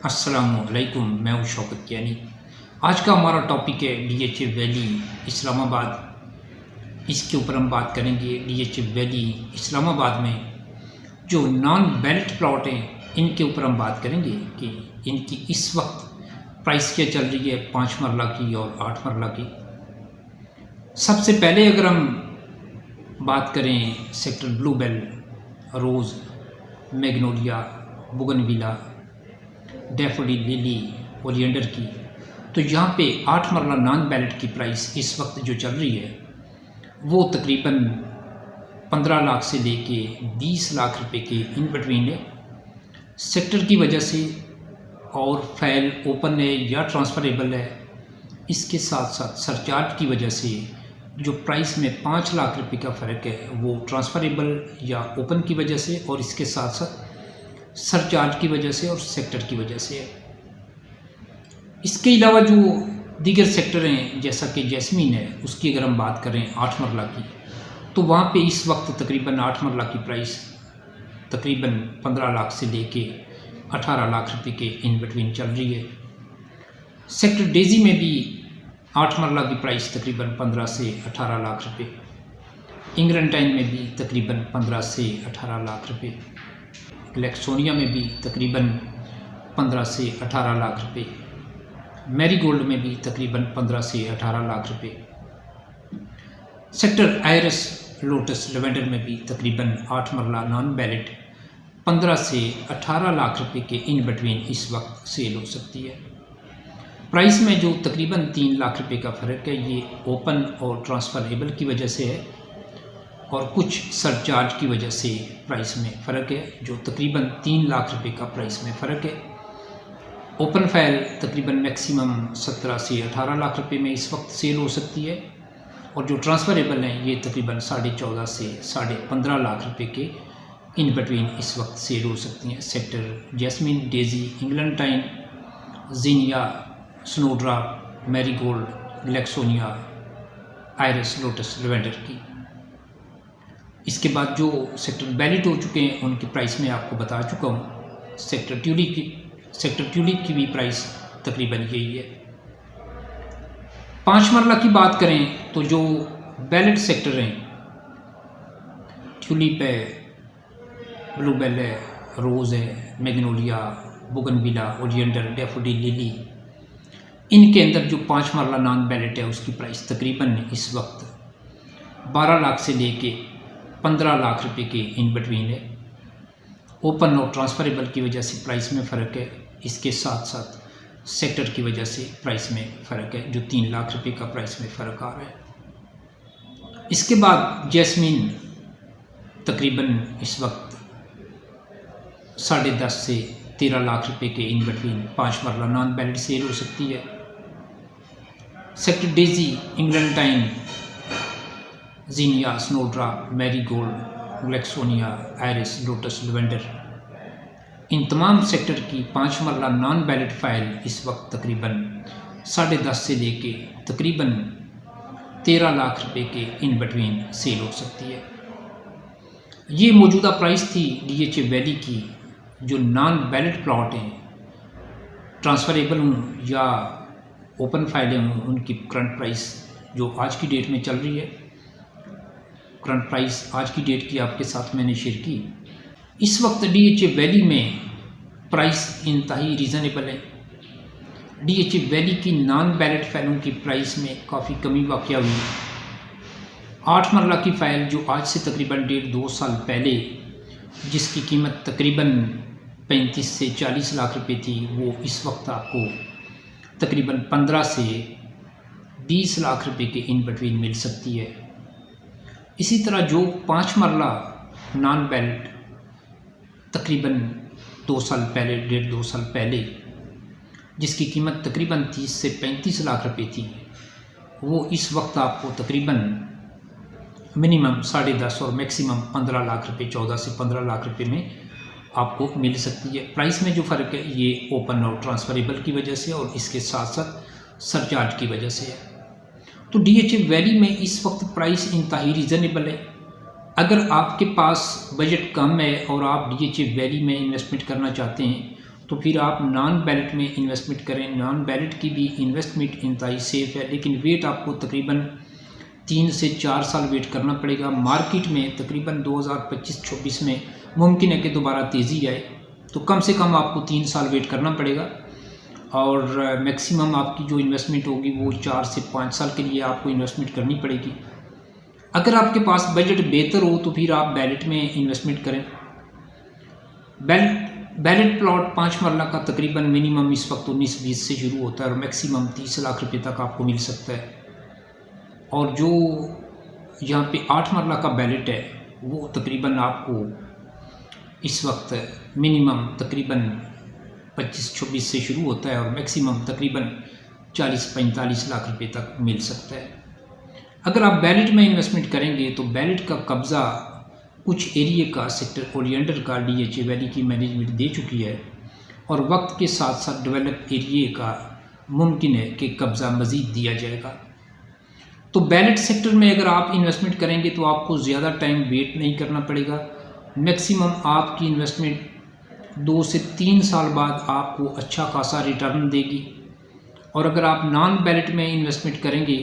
अस्सलामुअलैकुम, मैं हूँ शौकत यानी। आज का हमारा टॉपिक है डीएचए वैली इस्लामाबाद। इसके ऊपर हम बात करेंगे डीएचए वैली इस्लामाबाद में जो नॉन बैलेट प्लॉट हैं इनके ऊपर हम बात करेंगे कि इनकी इस वक्त प्राइस क्या चल रही है 5 मरला की और 8 मरला की। सबसे पहले अगर हम बात करें सेक्टर ब्लूबेल, रोज़, मैग्नोलिया, बुगनविला, डैफोडिल, लिली, ओलियंडर की, तो यहाँ पे 8 मरला नॉन बैलेट की प्राइस इस वक्त जो चल रही है वो तकरीबन 15 लाख से लेके 20 लाख रुपए के इन बिटवीन है। सेक्टर की वजह से और फाइल ओपन है या ट्रांसफ़रेबल है, इसके साथ साथ सरचार्ज की वजह से जो प्राइस में 5 लाख रुपए का फ़र्क है वो ट्रांसफ़रेबल या ओपन की वजह से और इसके साथ साथ सरचार्ज की वजह से और सेक्टर की वजह से है। इसके अलावा जो दीगर सेक्टर हैं जैसा कि जैस्मीन है, उसकी अगर हम बात करें 8 मरला की, तो वहाँ पे इस वक्त तकरीबन 8 मरला की प्राइस तकरीबन 15 लाख से लेके 18 लाख रुपए के इन बिटवीन चल रही है। सेक्टर डेजी में भी 8 मरला की प्राइस तकरीबन 15 से 18 लाख रुपए, इंग्लैंटाइन में भी तकरीबन 15 से 18 लाख रुपए, ग्लैक्सोनिया में भी तकरीबन 15 से 18 लाख रुपए, मैरीगोल्ड में भी तकरीबन 15 से 18 लाख रुपए, सेक्टर आयरस, लोटस, लेवेंडर में भी तकरीबन 8 मरला नॉन बैलेट 15 से 18 लाख रुपए के इन बिटवीन इस वक्त सेल हो सकती है। प्राइस में जो तकरीबन 3 लाख रुपए का फ़र्क है ये ओपन और ट्रांसफ़रेबल की वजह से है और कुछ सरचार्ज की वजह से प्राइस में फ़र्क है, जो तकरीबन 3 लाख रुपए का प्राइस में फ़र्क है। ओपन फाइल तकरीबन मैक्सिमम 17 से 18 लाख रुपए में इस वक्त सेल हो सकती है और जो ट्रांसफ़रेबल हैं ये तकरीबन 14.5 से 15.5 लाख रुपए के इन बिटवीन इस वक्त सेल हो सकती हैं। Sector Jasmine, Daisy, Eglantine, Zinnia, Snowdrop, Marigold, Gloxinia, Iris, Lotus, Lavender की। इसके बाद जो सेक्टर बैलेट हो चुके हैं उनकी प्राइस में आपको बता चुका हूँ। सेक्टर ट्यूलिप की भी प्राइस तकरीबन यही है। 5 मरला की बात करें तो जो बैलेट सेक्टर हैं, ट्यूलिप है, ब्लूबेल है, रोज़ है, मैग्नोलिया, बुगनविला, ओलियंडर, डैफोडिल, लिली, इनके अंदर जो 5 मरला नॉन बैलेट है उसकी प्राइस तकरीबन इस वक्त 12 लाख से लेके 15 लाख रुपए के इन बिटवीन है। ओपन और ट्रांसफ़रेबल की वजह से प्राइस में फ़र्क है, इसके साथ साथ सेक्टर की वजह से प्राइस में फ़र्क है, जो 3 लाख रुपए का प्राइस में फ़र्क आ रहा है। इसके बाद जैस्मीन तकरीबन इस वक्त 10.5 से 13 लाख रुपए के इन बिटवीन 5 मरला नॉन बैलेट सेल हो सकती है। Sector Daisy, Eglantine, Zinnia, Snowdrop, Marigold, Gloxinia, Iris, Lotus, Lavender, इन तमाम सेक्टर की 5 मरला नॉन बैलेट फाइल इस वक्त तकरीबन 10.5 से लेके तकरीबन 13 लाख रुपए के इन बिटवीन सेल हो सकती है। ये मौजूदा प्राइस थी डीएचए वैली की। जो नॉन बैलेट प्लॉट हैं, ट्रांसफ़रेबल हों या ओपन फाइलें हों, उनकी करंट प्राइस जो आज की डेट में चल रही है, करंट प्राइस आज की डेट की आपके साथ मैंने शेयर की। इस वक्त डीएचए वैली में प्राइस इंतहाई रीज़नेबल है। डीएचए वैली की नॉन बैलेट फाइलों की प्राइस में काफ़ी कमी वाक़या हुई। 8 मरला की फ़ाइल जो आज से तकरीबन 1.5-2 साल पहले जिसकी कीमत तकरीबन 35 से 40 लाख रुपए थी, वो इस वक्त आपको तकरीबन 15 से 20 लाख रुपए के इन बिटवीन मिल सकती है। इसी तरह जो 5 मरला नॉन बैलेट तकरीबन 2 साल पहले, 1.5-2 साल पहले जिसकी कीमत तकरीबन 30 से 35 लाख रुपए थी, वो इस वक्त आपको तकरीबन मिनिमम 10.5 और मैक्सिमम 15 लाख रुपए, 14 से 15 लाख रुपए में आपको मिल सकती है। प्राइस में जो फ़र्क है ये ओपन और ट्रांसफ़रेबल की वजह से और इसके साथ साथ सरचार्ज की वजह से है। तो डीएचए वैली में इस वक्त प्राइस इंतहाई रीज़नेबल है। अगर आपके पास बजट कम है और आप डीएचए वैली में इन्वेस्टमेंट करना चाहते हैं तो फिर आप नॉन बैलेट में इन्वेस्टमेंट करें। नॉन बैलेट की भी इन्वेस्टमेंट इंतहाई सेफ़ है, लेकिन वेट आपको तकरीबन 3 से 4 साल वेट करना पड़ेगा। मार्केट में तकरीबन 2025-26 में मुमकिन है कि दोबारा तेज़ी आए, तो कम से कम आपको 3 साल वेट करना पड़ेगा और मैक्सिमम आपकी जो इन्वेस्टमेंट होगी वो 4 से 5 साल के लिए आपको इन्वेस्टमेंट करनी पड़ेगी। अगर आपके पास बजट बेहतर हो तो फिर आप बैलेट में इन्वेस्टमेंट करें। बैलेट प्लॉट 5 मरला का तकरीबन मिनिमम इस वक्त 19-20 से शुरू होता है और मैक्सिमम 30 लाख रुपए तक आपको मिल सकता है। और जो यहाँ पे 8 मरला का बैलेट है वो तकरीबन आपको इस वक्त मिनिमम तकरीबन 25-26 से शुरू होता है और मैक्सिमम तकरीबन 40-45 लाख रुपए तक मिल सकता है। अगर आप बैलेट में इन्वेस्टमेंट करेंगे तो बैलेट का कब्ज़ा कुछ एरिया का सेक्टर ओलियंडर का DHA वैली की मैनेजमेंट दे चुकी है और वक्त के साथ साथ डेवलप एरिया का मुमकिन है कि कब्ज़ा मज़ीद दिया जाएगा। तो बैलेट सेक्टर में अगर आप इन्वेस्टमेंट करेंगे तो आपको ज़्यादा टाइम वेट नहीं करना पड़ेगा। मैक्सिमम आपकी इन्वेस्टमेंट 2 से 3 साल बाद आपको अच्छा खासा रिटर्न देगी। और अगर आप नॉन बैलेट में इन्वेस्टमेंट करेंगे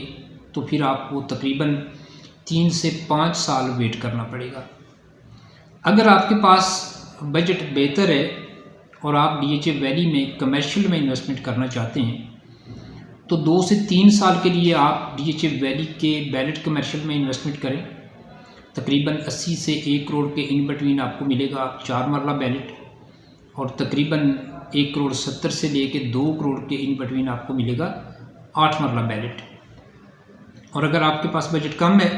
तो फिर आपको तकरीबन 3 से 5 साल वेट करना पड़ेगा। अगर आपके पास बजट बेहतर है और आप DHA वैली में कमर्शियल में इन्वेस्टमेंट करना चाहते हैं तो 2 से 3 साल के लिए आप DHA वैली के बैलेट कमर्शियल में इन्वेस्टमेंट करें। तकरीबन 80 से 1 करोड़ के इन बिटवीन आपको मिलेगा 4 मरला बैलेट और तकरीबन 1 करोड़ 70 से लेके 2 करोड़ के इन बिटवीन आपको मिलेगा 8 मरला बैलेट। और अगर आपके पास बजट कम है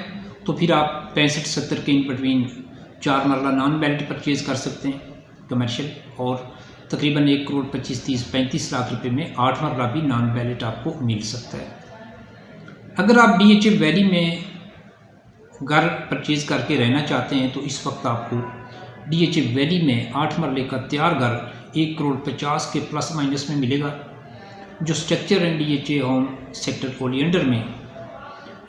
तो फिर आप 65-70 के इन बिटवीन 4 मरला नॉन बैलेट परचेज़ कर सकते हैं कमर्शियल और तकरीबन 1 करोड़ 25-30-35 लाख रुपए में 8 मरला भी नॉन बैलेट आपको मिल सकता है। अगर आप DHA वैली में घर परचेज़ करके रहना चाहते हैं तो इस वक्त आपको DHA वैली में 8 मरले का तैयार घर 1 करोड़ 50 के प्लस माइनस में मिलेगा, जो structure and DHA home sector oleander में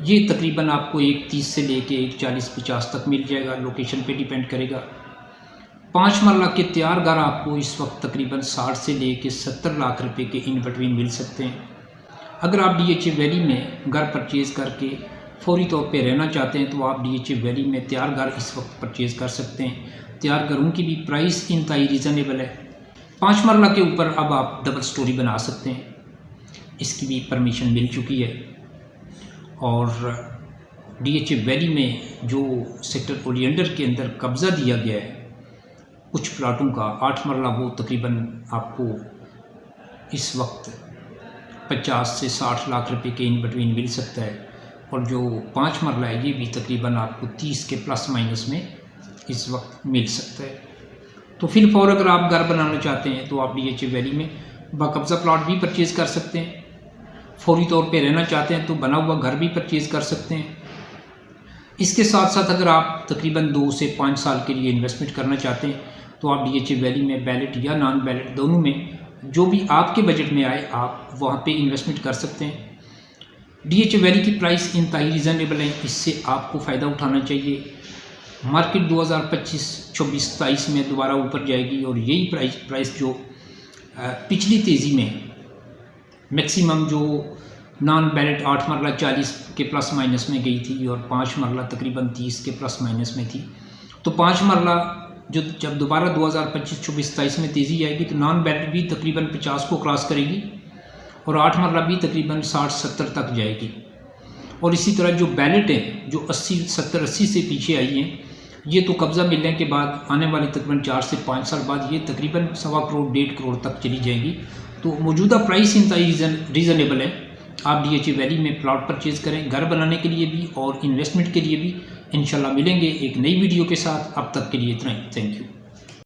ये तकरीबन आपको 1.30 से लेके 1.40-50 तक मिल जाएगा, लोकेशन पे डिपेंड करेगा। 5 मरला के तैयार घर आपको इस वक्त तकरीबन 60 से लेके 70 लाख रुपए के इन बिटवीन मिल सकते हैं। अगर आप DHA वैली में घर परचेज़ करके फौरी तौर पे रहना चाहते हैं तो आप DHA वैली में तैयार घर इस वक्त परचेज़ कर सकते हैं। तैयार घरों की भी प्राइस इंतहाई रीज़नेबल है। 5 मरला के ऊपर अब आप डबल स्टोरी बना सकते हैं, इसकी भी परमिशन मिल चुकी है। और DHA वैली में जो सेक्टर ओलियंडर के अंदर कब्ज़ा दिया गया है कुछ प्लाटों का 8 मरला, वो तकरीबन आपको इस वक्त 50 से 60 लाख रुपए के इन बिटवीन मिल सकता है। और जो 5 मरला है ये भी तकरीबन आपको 30 के प्लस माइनस में इस वक्त मिल सकता है। तो फिर फौर अगर आप घर बनाना चाहते हैं तो आप DHA वैली में बाकब्ज़ा प्लॉट भी परचेज़ कर सकते हैं। फौरी तौर पे रहना चाहते हैं तो बना हुआ घर भी परचेज़ कर सकते हैं। इसके साथ साथ अगर आप तकरीबन 2 से 5 साल के लिए इन्वेस्टमेंट करना चाहते हैं तो आप DHA वैली में बैलेट या नॉन बैलेट दोनों में जो भी आपके बजट में आए आप वहाँ पे इन्वेस्टमेंट कर सकते हैं। DHA वैली की प्राइस इंतहाई रीज़नेबल है, इससे आपको फ़ायदा उठाना चाहिए। मार्केट 2025-26-27 में दोबारा ऊपर जाएगी और यही प्राइस जो पिछली तेज़ी में मैक्सिमम जो नॉन बैलेट 8 मरला 40 के प्लस माइनस में गई थी और 5 मरला तकरीबन 30 के प्लस माइनस में थी, तो 5 मरला जो जब दोबारा 2025-26-27 में तेज़ी आएगी तो नॉन बैलेट भी तकरीबन 50 को क्रॉस करेगी और 8 मरला भी तकरीबन 60-70 तक जाएगी। और इसी तरह जो बैलेट है जो 80-70-80 से पीछे आई हैं, ये तो कब्ज़ा मिलने के बाद आने वाले तकरीबन 4 से 5 साल बाद ये तकरीबन 1.25 करोड़ 1.5 करोड़ तक चली जाएगी। तो मौजूदा प्राइस इंतहाई रीज़नेबल है। आप DHA वैली में प्लॉट परचेज़ करें घर बनाने के लिए भी और इन्वेस्टमेंट के लिए भी। इंशाल्लाह मिलेंगे एक नई वीडियो के साथ, अब तक के लिए इतना ही। Thank you.